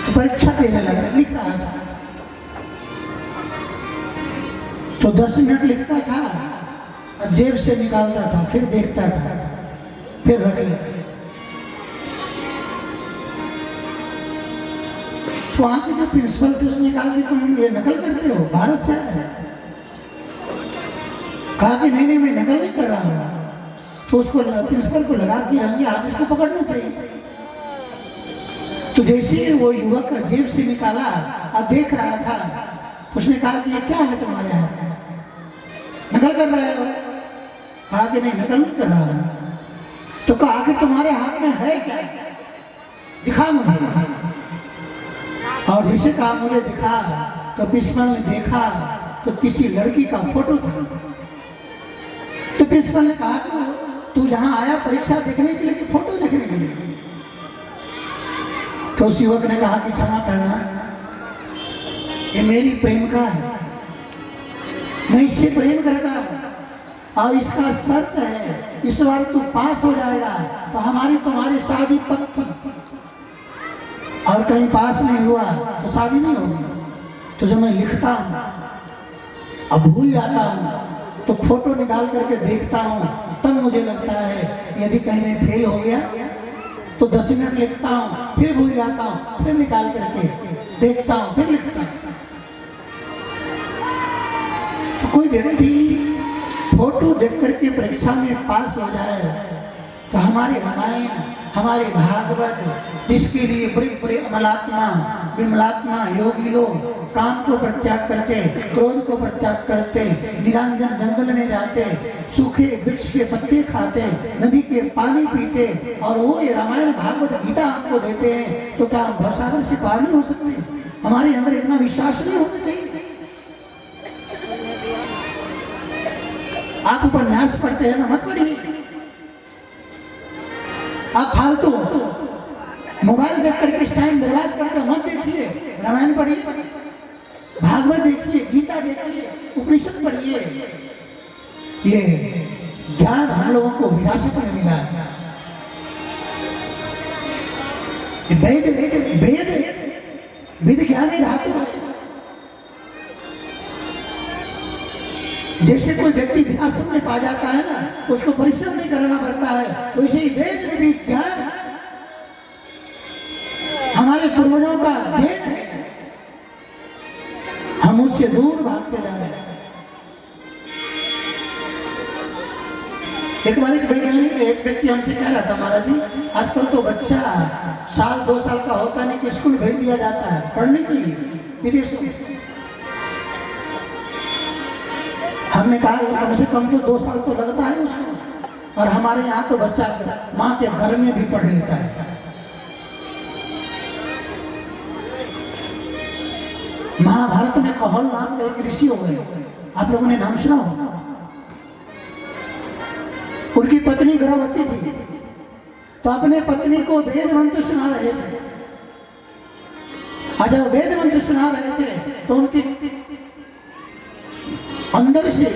तो परीक्षा देने लगा, लिख रहा था। तो 10 मिनट लिखता था, जेब से निकालता था, फिर देखता था, फिर रख लेता। तो वहां के जो प्रिंसिपल थे उसने कहा कि तुम ये नकल करते हो, भारत से आए? कहा कि नहीं मैं नकल नहीं कर रहा हूं। तो उसको प्रिंसिपल को लगा कि रंगे हाथ इसको पकड़ना चाहिए। तो जैसे वो युवक का जेब से निकाला और देख रहा था, उसने कहा कि ये क्या है तुम्हारे हाथ, नकल कर रहे हो? कहा कि नहीं नकल नहीं कर रहा हूं। तो कहा कि तुम्हारे हाथ में है क्या, दिखा मुझे। और जैसे कहा मुझे दिखा, तो प्रिंसिपल ने देखा तो किसी लड़की का फोटो था। तो प्रिंसिपल ने कहा कि तू यहाँ आया परीक्षा देखने के लिए कि फोटो देखने के लिए? तो उस युवक ने कहा कि क्षमा करना, ये मेरी प्रेमिका है, मैं इससे प्रेम करता हूं और इसका शर्त है इस बार तू पास हो जाएगा तो हमारी तुम्हारी शादी पक्की, और कहीं पास नहीं हुआ तो शादी नहीं होगी। तो जब मैं लिखता हूं अब भूल जाता हूं तो फोटो निकाल करके देखता हूं, तब मुझे लगता है यदि कहीं मैं फेल हो गया तो 10 मिनट लिखता हूं, फिर भूल जाता हूं, फिर निकाल करके देखता हूं, फिर लिखता हूं। तो कोई व्यक्ति फोटो देख करके परीक्षा में पास हो जाए तो हमारी रामायण, हमारे भागवत, जिसके लिए बड़े बड़े अमलात्मा विमलात्मा योगी लोग काम को परित्याग करते, क्रोध को परित्याग करते, निरंजन जंगल में जाते, सूखे वृक्ष के पत्ते खाते, नदी के पानी पीते, और वो ये रामायण भागवत गीता हमको देते हैं, तो क्या हम भवसागर से पार नहीं हो सकते? हमारे अंदर इतना विश्वास नहीं होना चाहिए? आप उपन्यास पढ़ते हैं ना, मत पढ़िए। आप फालतू मोबाइल देख करके टाइम बर्बाद करके मत देखिए। रामायण पढ़िए, भागवत देखिए, गीता देखिए, उपनिषद पढ़िए। ये ज्ञान हम लोगों को विरासत में मिला है। वेद वेद विद ज्ञानी धातु है। जैसे कोई व्यक्ति विरासत में पा जाता है ना, उसको परिश्रम नहीं करना पड़ता है, वैसे ही वेद में भी ज्ञान हमारे पूर्वजों का देन है, हम उससे दूर भागते जा रहे हैं। एक बार एक व्यक्ति हमसे कह रहा था, महाराज जी आजकल तो बच्चा 1-2 साल का होता नहीं कि स्कूल भेज दिया जाता है पढ़ने के लिए विदेशों में। हमने कहा कम से कम तो 2 साल तो लगता है उसको, और हमारे यहाँ तो बच्चा माँ के घर में भी पढ़ लेता है। महाभारत में कौल नाम के एक ऋषि हो गए, आप लोगों ने नाम सुना हो? उनकी पत्नी गर्भवती थी, तो अपने पत्नी को वेद मंत्र सुना रहे थे। जब वेद मंत्र सुना रहे थे तो उनकी अंदर से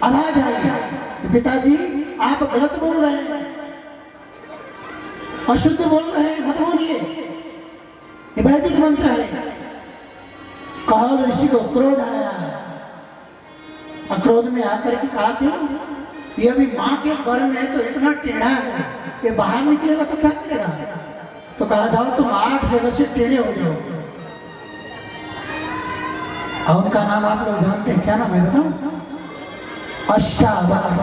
आवाज आई, पिताजी आप गलत बोल रहे हैं, अशुद्ध बोल रहे हैं, मत बोलिए, ये वैदिक मंत्र है। कौल ऋषि को क्रोध आया, और क्रोध में आकर के कहा क्यों, ये अभी माँ के गर्भ में है तो इतना टेढ़ा है, ये बाहर निकलेगा तो क्या करेगा? तो कहा जाओ तुम 8 जगह से टेढ़े हो जाओगे। और उनका नाम आप लोग जानते हैं, क्या नाम है बताओ? अष्टावक्र।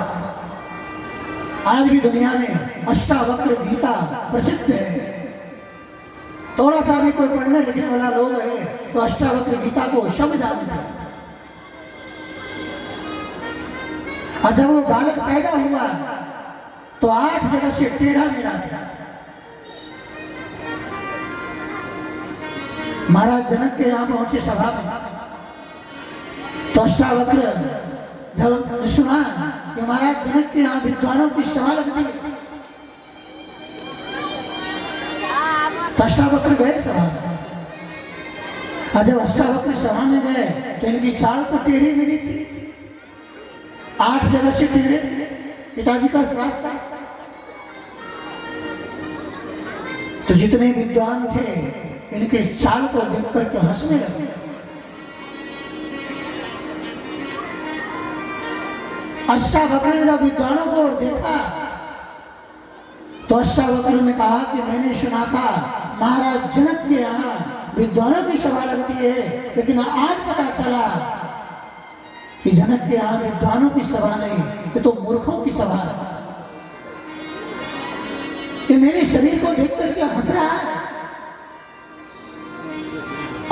आज भी दुनिया में अष्टावक्र गीता प्रसिद्ध है। थोड़ा सा भी कोई पढ़ने लिखने वाला लोग है तो अष्टावक्र गीता को सब जानते हैं। अच्छा वो बालक पैदा हुआ तो 8 जगह से टेढ़ा मेढ़ा था। महाराज जनक के यहाँ पहुंचे सभा में, तो अष्टावक्र जब सुना कि महाराज जनक के यहाँ विद्वानों की सभा लग दी, तो अष्टावक्र गए सभा में। और जब अष्टावक्र सभा में गए तो इनकी चाल तो टेढ़ी मेढ़ी थी, 8 जगह से टेढ़े थे, पिताजी का श्राप था। तो जितने विद्वान थे इनके चाल को देख करके हंसने लगे। अष्टावक्र ने जब विद्वानों को और देखा तो अष्टावक्र ने कहा कि मैंने सुना था महाराज जनक के यहाँ विद्वानों की सभा लगती है, लेकिन आज पता चला कि जनक के यहाँ विद्वानों की सभा नहीं, ये तो मूर्खों की सभा है। ये मेरे शरीर को देख करके हंस रहा है।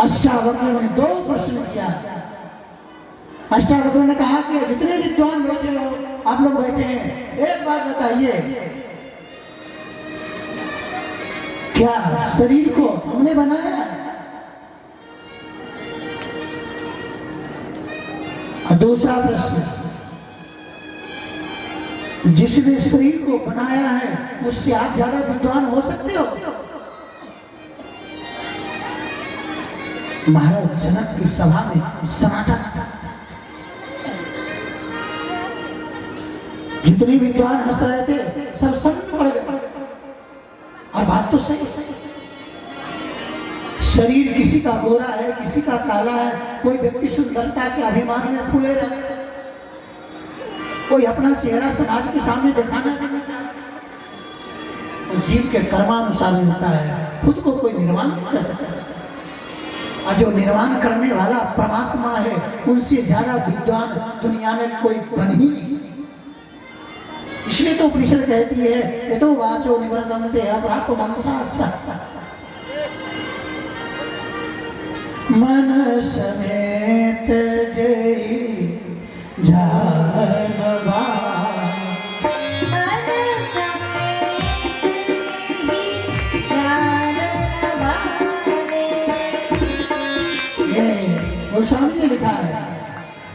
अष्टावक्र ने 2 प्रश्न किया। अष्टावक्र ने कहा कि जितने विद्वान बैठे हो, आप लोग बैठे हैं, एक बात बताइए, क्या शरीर को हमने बनाया है? और दूसरा प्रश्न, जिसने शरीर को बनाया है उससे आप ज्यादा विद्वान हो सकते हो? महाराज जनक की सभा में सन्नाटा छा। जितने विद्वान हंस रहे थे सब सन्न पड़ गए। और बात तो सही है, शरीर किसी का गोरा है, किसी का काला है, कोई व्यक्ति सुंदरता के अभिमान में फूले रहते, कोई अपना चेहरा समाज के सामने दिखाना भी नहीं चाहता। और जीव के कर्मानुसार मिलता है, खुद को कोई निर्माण नहीं कर सकता। और जो निर्माण करने वाला परमात्मा है, उनसे ज्यादा विद्वान दुनिया में कोई बन ही नहीं सकता। इसलिए तो उपनिषद कहती है ये तो वाचो निवर्तन्ते अप्राप्य मनसा मन समेत जय जानवा। गोस्वामी ने लिखा है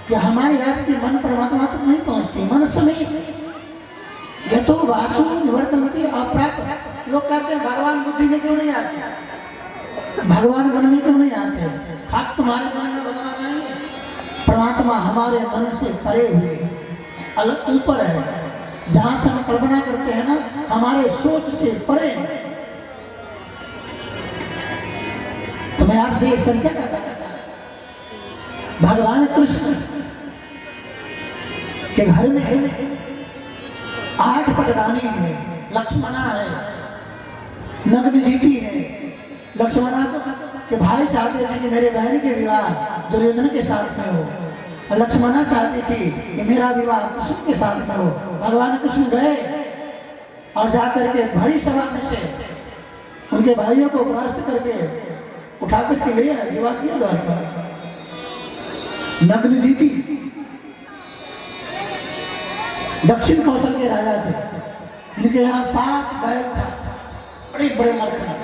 कि हमारे आपके मन परमात्मा तक नहीं पहुंचती, मन समेत। ये तो वाचो निवर्तन्ते अप्राप्य। लोग कहते हैं भगवान बुद्धि में क्यों नहीं आते, भगवान मन में क्यों नहीं आते? खाक तुम्हारे मन में भगवान आएंगे? परमात्मा हमारे मन से परे हुए अलग ऊपर है। जहां से हम कल्पना करते हैं ना, हमारे सोच से परे। तो मैं आपसे एक चर्चा कर रहा था, भगवान कृष्ण के घर में 8 पटरानी है, लक्ष्मणा है, नग्न जीती है। लक्ष्मणा के भाई चाहते थे कि मेरे बहन के विवाह दुर्योधन के साथ में हो, और लक्ष्मणा चाहती थी कि मेरा विवाह कृष्ण के साथ में हो। भगवान कृष्ण गए और जाकर के बड़ी सभा में से उनके भाइयों को परास्त करके उठा करके ले आए, विवाह किया द्वारका। नग्न जीती। दक्षिण कौशल के राजा थे, इनके यहाँ 7 बैल था, बड़े बड़े मरखना,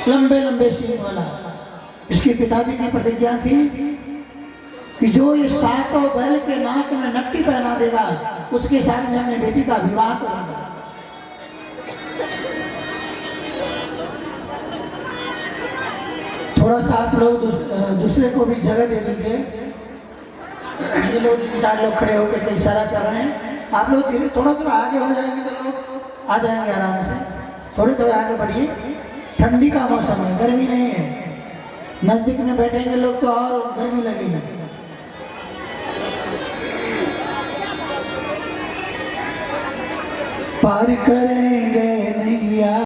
लंबे लंबे सींग वाला। इसके पिताजी की प्रतिज्ञा थी कि जो ये 7 बैल के नाक में नट्टी पहना देगा उसके साथ मैं अपनी बेटी का विवाह करूंगा। थोड़ा सा आप लोग दूसरे को भी जगह दे दीजिए। ये लोग 3-4 लोग खड़े होकर के इशारा कर रहे हैं। आप लोग धीरे थोड़ा थोड़ा आगे हो जाएंगे तो लोग आ जाएंगे आराम से। थोड़े थोड़े आगे बढ़िए, ठंडी का मौसम है, गर्मी नहीं है। नजदीक में बैठेंगे लोग तो और गर्मी लगेगी। पार करेंगे नैया।